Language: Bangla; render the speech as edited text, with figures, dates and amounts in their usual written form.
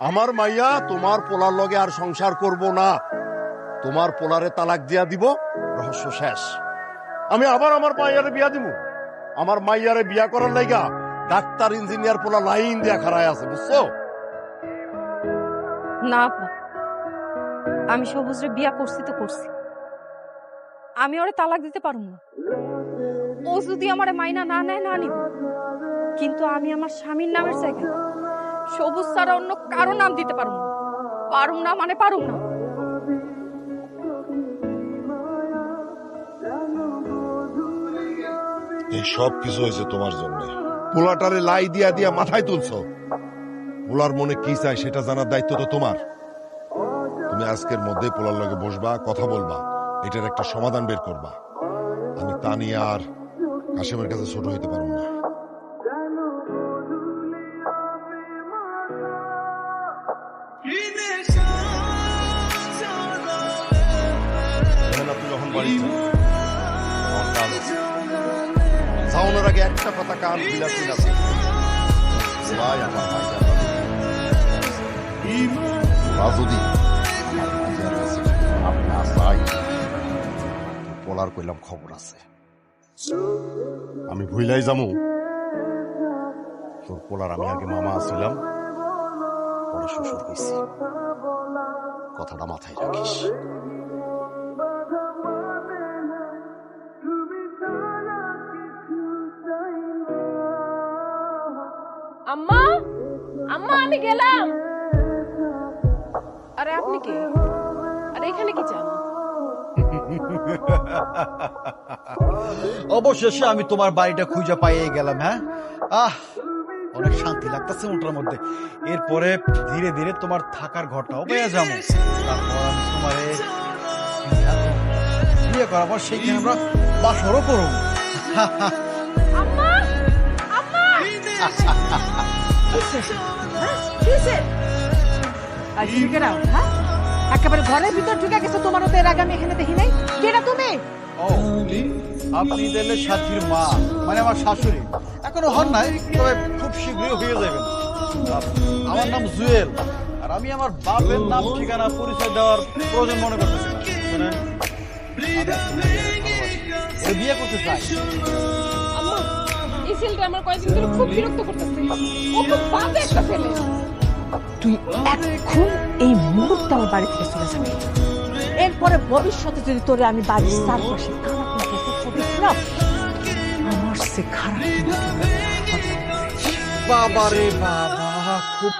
আমার মাইয়া তোমার পোলার লগে আর সংসার করব না, তোমার পোলারে তালাক দিয়া দিব, রহস্য শেষ। আমি আবার আমার মাইয়ারে বিয়া দিব। আমার মাইয়ারে বিয়া করার লাইগা ডাক্তার ইঞ্জিনিয়ার পোলা লাইন দিয়া খাড়ায় আছে, বুঝছো? না আপা, আমি সবুজরে বিয়া করছি তো করছি, আমি ওরে তালাক দিতে পারুম না। ও যদি আমারে মাইনা না নেয় না নিব, কিন্তু আমি আমার স্বামীর নামের জায়গায় সবুজ ছাড়া অন্য কারো নাম দিতে পারুম না। পারুম না মানে পারুম না। এই সব কিছু হয়েছে তোমার জন্য। পোলাটারে লাই দিয়া দিয়া মাথায় তুলছো। পোলার মনে কি চায় সেটা জানার দায়িত্ব তো তোমার। তুমি আজকের মধ্যে পোলার লগে বসবা, কথা বলবা, এটার একটা সমাধান বের করবা। আমি তা নিয়ে আর কাশেমের কাছে ছোট হইতে পারবো না। আপনি যখন বাড়ি যাওয়ানোর আগে একটা কথা কান বিলাসী না, ভাই আমার যদি পোলার কইলাম খবর আছে, আমি ভুইলাই যামু। তোর পোলার আমি আগে মামা আছিলাম, পরে শ্বশুর হয়েছি, কথাটা মাথায় রাখিস। আম্মা, আম্মা আমি গেলাম। আরে আপনি কে? আরে এখানে কি চান? অবশেষে আমি তোমার বাড়িটা খুঁজে পাইয়ে গেলাম। হ্যাঁ, অনেক শান্তি লাগতেছে মনটার মধ্যে। এরপরে ধীরে ধীরে তোমার থাকার ঘরটাও পেয়ে যাবো। তারপর আমি তোমারে বিয়ে করাবো, সেইখানে আমরা বাসরও করবো। আম্মা, আম্মা একেবারে ঘরের ভিতর ঢুকে গেছো, তোমার ওদের আগে আমি এখানে দেখি নাই। কেনা তুমি? ও, আপনি দিলে সাথীর মা, মানে আমার শাশুড়ি। এখনো হন নাই, তবে খুব শীঘ্রই হয়ে যাবেন। আমার নাম জুয়েল, আর আমি আমার বাপের নাম ঠিকানা পরিচয় দেওয়ার প্রয়োজন মনে করতেছি না। শুনেন, আমি বিয়ে করতে চাই। আম্মা, এই ছেলেটা আমার কয়েকদিন ধরে খুব বিরক্ত করতেছে। ও খুব বাজে একটা ছেলে। তুই এখন এই মুহূর্তে আমার বাড়ি থেকে চলে যাবি। এরপরে ভবিষ্যতে যদি তোরে আমি বাড়ির চারপাশে খারাপ লাগে আমার সে খারাপ বাবা রে বাবা, খুব